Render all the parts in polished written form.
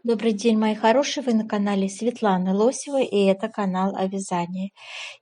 Добрый день, мои хорошие! Вы на канале Светланы Лосевой, и это канал о вязании.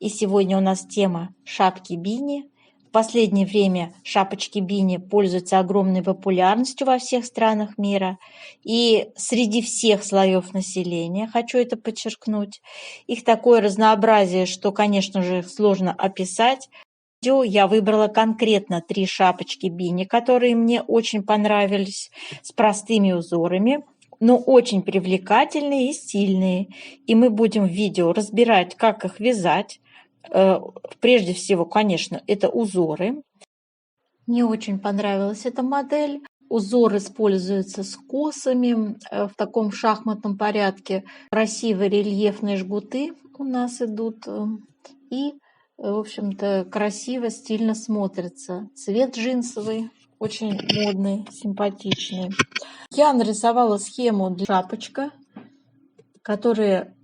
И сегодня у нас тема шапки бини. В последнее время шапочки бини пользуются огромной популярностью во всех странах мира. И среди всех слоев населения, хочу это подчеркнуть, их такое разнообразие, что, конечно же, их сложно описать. Я выбрала конкретно 3 шапочки бини, которые мне очень понравились, с простыми узорами, но очень привлекательные и стильные. И мы будем в видео разбирать, как их вязать. Прежде всего, конечно, это узоры. Мне очень понравилась эта модель. Узор используется с косами в таком шахматном порядке. Красивые рельефные жгуты у нас идут. И, в общем-то, красиво, стильно смотрится. Цвет джинсовый, очень модный, симпатичный. Я нарисовала схему для шапочка, которые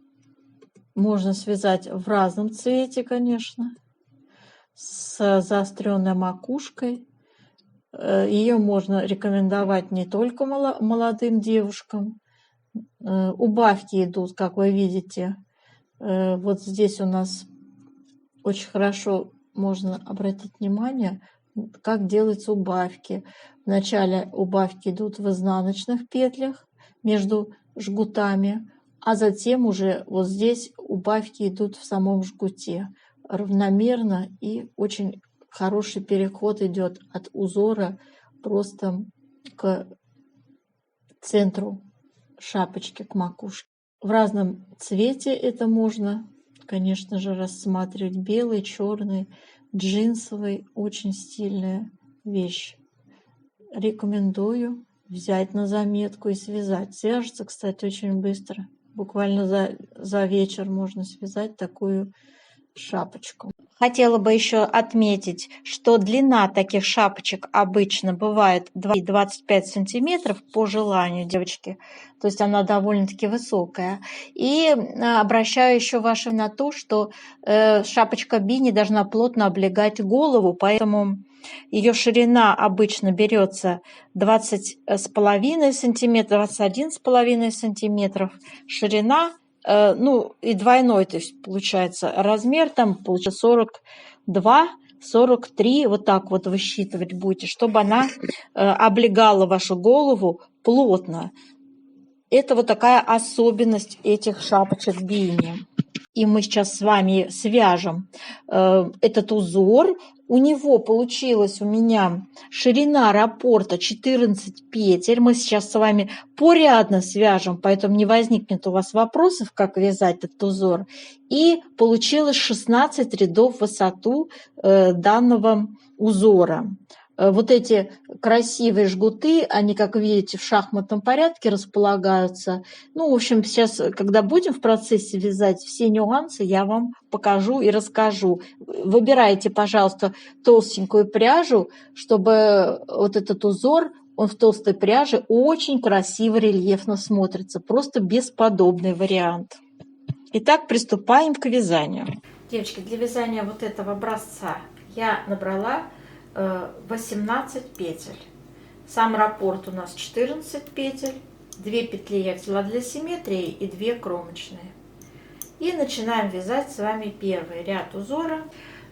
можно связать в разном цвете, конечно, с заостренной макушкой. Ее можно рекомендовать не только молодым девушкам. Убавки идут, как вы видите. Вот здесь у нас очень хорошо можно обратить внимание, как делаются убавки. Вначале убавки идут в изнаночных петлях между жгутами, а затем уже вот здесь убавки идут в самом жгуте равномерно, и очень хороший переход идет от узора просто к центру шапочки, к макушке. В разном цвете это можно, конечно же, рассматривать. Белый, черный, джинсовый. Очень стильная вещь. Рекомендую взять на заметку и связать. Свяжется, кстати, очень быстро. Буквально за вечер можно связать такую шапочку. Хотела бы еще отметить, что длина таких шапочек обычно бывает 25 сантиметров по желанию девочки, то есть она довольно-таки высокая. И обращаю еще ваше на то, что шапочка бини должна плотно облегать голову, поэтому ее ширина обычно берется 20,5 сантиметров, 21,5 сантиметров, ширина. Ну, и двойной, то есть получается размер, там получается 42, 43, вот так вот высчитывать будете, чтобы она облегала вашу голову плотно. Это вот такая особенность этих шапочек бини. И мы сейчас с вами свяжем этот узор. У него получилась у меня ширина раппорта 14 петель. Мы сейчас с вами порядно свяжем, поэтому не возникнет у вас вопросов, как вязать этот узор. И получилось 16 рядов в высоту данного узора. Вот эти красивые жгуты, они, как видите, в шахматном порядке располагаются. Ну, в общем, сейчас, когда будем в процессе вязать, все нюансы я вам покажу и расскажу. Выбирайте, пожалуйста, толстенькую пряжу, чтобы вот этот узор, он в толстой пряже очень красиво, рельефно смотрится. Просто бесподобный вариант. Итак, приступаем к вязанию. Девочки, для вязания вот этого образца я набрала 18 петель. Сам раппорт у нас 14 петель. 2 петли я взяла для симметрии и 2 кромочные. И начинаем вязать с вами первый ряд узора.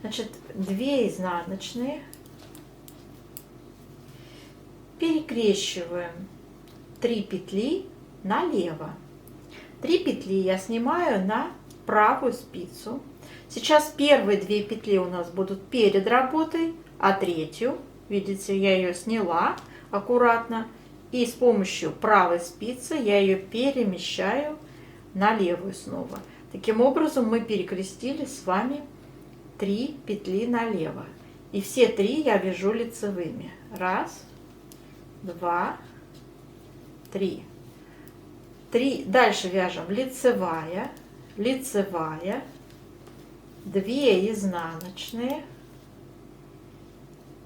Значит, 2 изнаночные. Перекрещиваем 3 петли налево. 3 петли я снимаю на правую спицу. Сейчас первые 2 петли у нас будут перед работой, а третью, видите, я ее сняла аккуратно, и с помощью правой спицы я ее перемещаю на левую снова. Таким образом мы перекрестили с вами 3 петли налево. И все 3 я вяжу лицевыми. 1, 2, 3. Дальше вяжем лицевая, лицевая, 2 изнаночные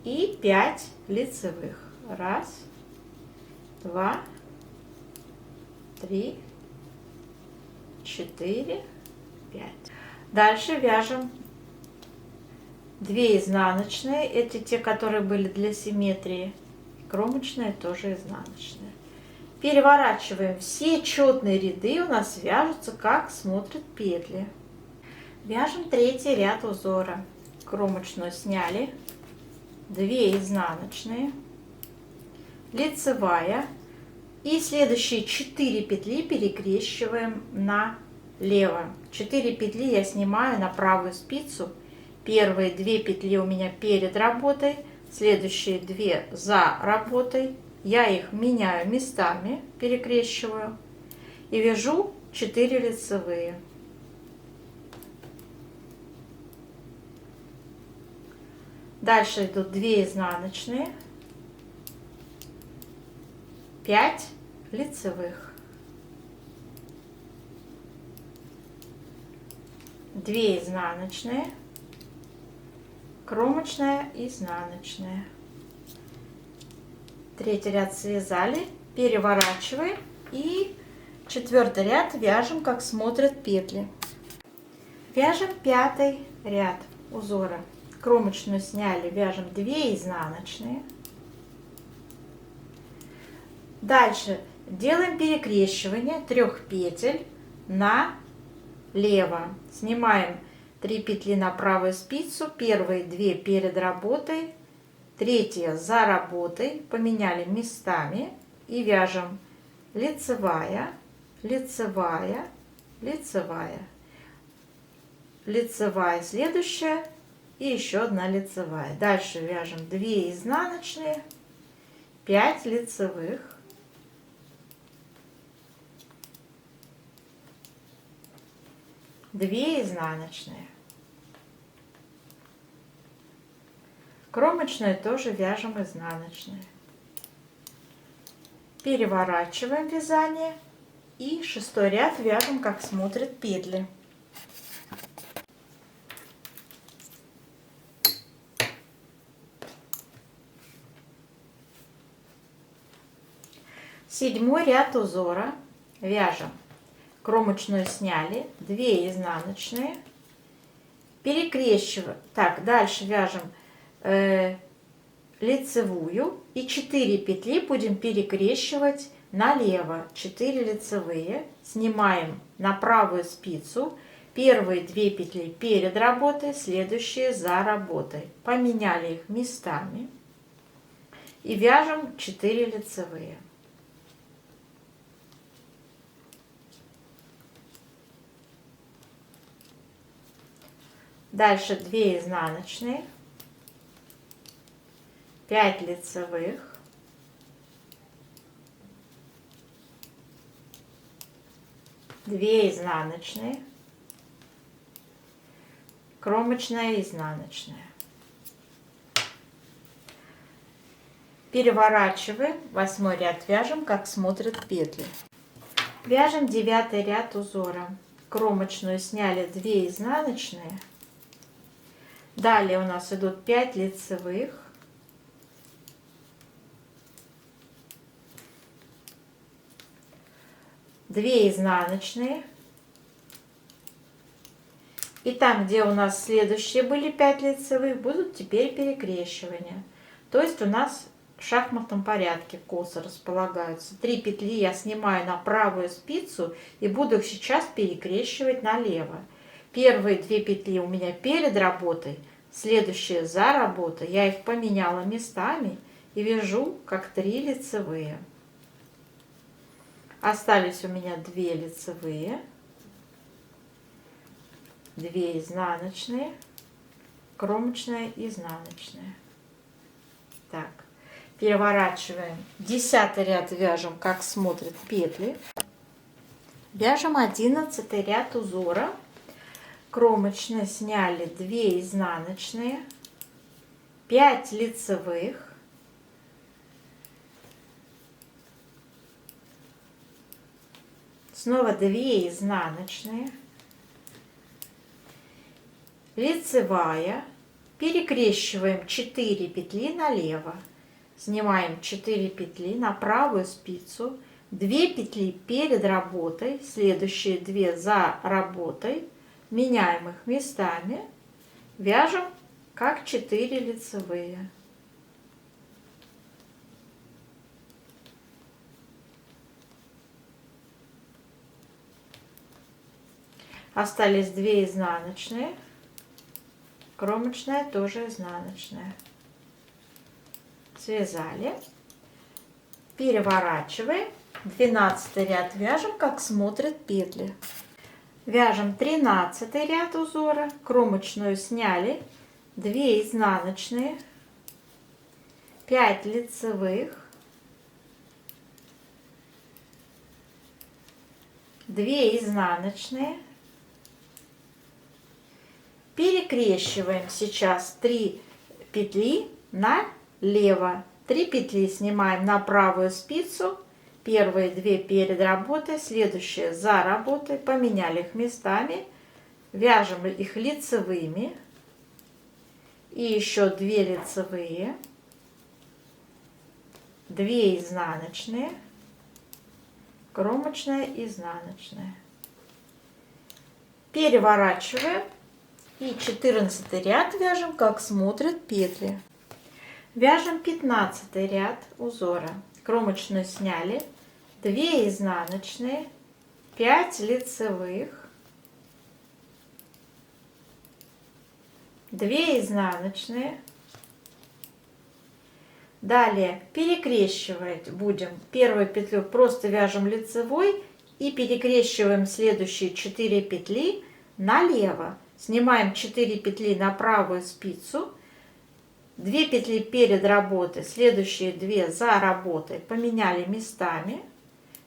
и 5 лицевых. 1, 2, 3, 4, 5. Дальше вяжем 2 изнаночные, это те, которые были для симметрии, кромочная тоже изнаночная. Переворачиваем все четные ряды, у нас вяжутся, как смотрят петли. Вяжем третий ряд узора. Кромочную сняли, 2 изнаночные, лицевая, и следующие 4 петли перекрещиваем налево. 4 петли я снимаю на правую спицу. Первые 2 петли у меня перед работой, следующие 2 за работой. Я их меняю местами, перекрещиваю и вяжу 4 лицевые. Дальше идут 2 изнаночные, 5 лицевых, 2 изнаночные, кромочная, изнаночная. Третий ряд связали, переворачиваем и 4-й ряд вяжем, как смотрят петли. Вяжем 5-й ряд узора. Кромочную сняли, вяжем 2 изнаночные. Дальше делаем перекрещивание 3 петель налево. Снимаем 3 петли на правую спицу, первые 2 перед работой, 3 за работой, поменяли местами и вяжем лицевая, лицевая, лицевая, лицевая следующая и еще одна лицевая. Дальше вяжем 2 изнаночные, 5 лицевых, 2 изнаночные. Кромочную тоже вяжем изнаночные. Переворачиваем вязание и 6-й ряд вяжем, как смотрят петли. Седьмой ряд узора вяжем. Кромочную сняли, 2 изнаночные, перекрещиваем. Так, дальше вяжем лицевую и 4 петли будем перекрещивать налево. 4 лицевые, снимаем на правую спицу, первые 2 петли перед работой, следующие за работой. Поменяли их местами и вяжем 4 лицевые. Дальше 2 изнаночные, 5 лицевых, 2 изнаночные, кромочная, изнаночная. Переворачиваем, 8-й ряд вяжем, как смотрят петли. Вяжем 9-й ряд узора. Кромочную сняли, 2 изнаночные. Далее у нас идут 5 лицевых, 2 изнаночные. И там, где у нас следующие были 5 лицевых, будут теперь перекрещивания. То есть у нас в шахматном порядке косы располагаются. 3 петли я снимаю на правую спицу и буду их сейчас перекрещивать налево. Первые 2 петли у меня перед работой, следующие за работой. Я их поменяла местами и вяжу как 3 лицевые. Остались у меня 2 лицевые, 2 изнаночные, кромочная, изнаночная. Так, переворачиваем. 10-й ряд вяжем, как смотрят петли. Вяжем 11-й ряд узора. Кромочные сняли, 2 изнаночные, 5 лицевых, снова 2 изнаночные, лицевая, перекрещиваем 4 петли налево, снимаем 4 петли на правую спицу, 2 петли перед работой, следующие 2 за работой, меняем их местами, вяжем как 4 лицевые. Остались 2 изнаночные. Кромочная тоже изнаночная. Связали. Переворачиваем. 12 ряд вяжем, как смотрят петли. Вяжем 13 ряд узора. Кромочную сняли. 2 изнаночные. 5 лицевых. 2 изнаночные. Перекрещиваем сейчас 3 петли налево. 3 петли снимаем на правую спицу. Первые 2 перед работой, следующие за работой. Поменяли их местами. Вяжем их лицевыми. И еще 2 лицевые. 2 изнаночные. Кромочная, изнаночная. Переворачиваем. И 14 ряд вяжем, как смотрят петли. Вяжем 15 ряд узора. Кромочную сняли. 2 изнаночные. 5 лицевых. 2 изнаночные. Далее перекрещивать будем. Первую петлю просто вяжем лицевой и перекрещиваем следующие 4 петли налево. Снимаем 4 петли на правую спицу, 2 петли перед работой, следующие 2 за работой. Поменяли местами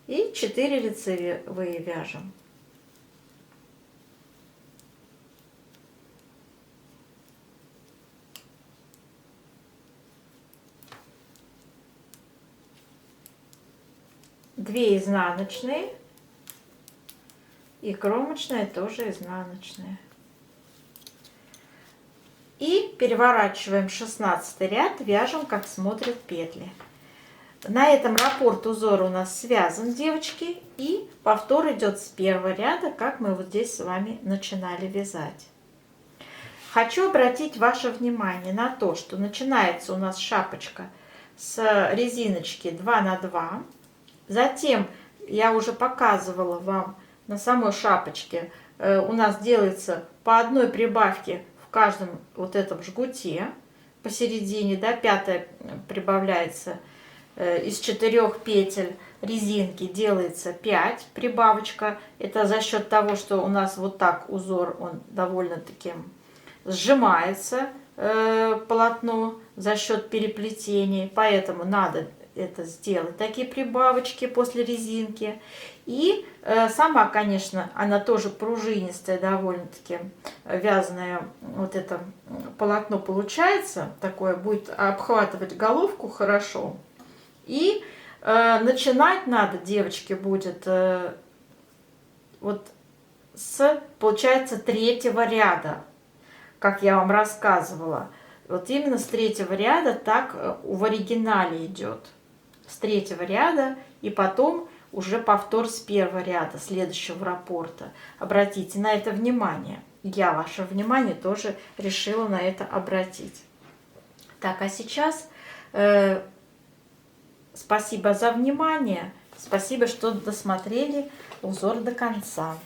и 4 лицевые вяжем. Две изнаночные и кромочная тоже изнаночная. И переворачиваем 16 ряд, вяжем, как смотрят петли. На этом раппорт узора у нас связан, девочки, и повтор идет с первого ряда, как мы вот здесь с вами начинали вязать. Хочу обратить ваше внимание на то, что начинается у нас шапочка с резиночки 2 на 2. Затем я уже показывала вам на самой шапочке, у нас делается по одной прибавке в каждом вот этом жгуте посередине, да, 5 прибавляется из 4 петель резинки, делается 5 прибавочка. Это за счет того, что у нас вот так узор, он довольно-таки сжимается, полотно, за счет переплетений, поэтому надо это сделать, такие прибавочки после резинки. И сама, конечно, она тоже пружинистая, довольно-таки вязаное вот это полотно получается, такое будет обхватывать головку хорошо. И начинать надо, девочки, будет вот с, получается, 3-го ряда, как я вам рассказывала. Вот именно с 3-го ряда так в оригинале идет. С 3-го ряда и потом уже повтор с 1-го ряда следующего раппорта. Обратите на это внимание. Я ваше внимание тоже решила на это обратить. Так, а сейчас спасибо за внимание. Спасибо, что досмотрели узор до конца.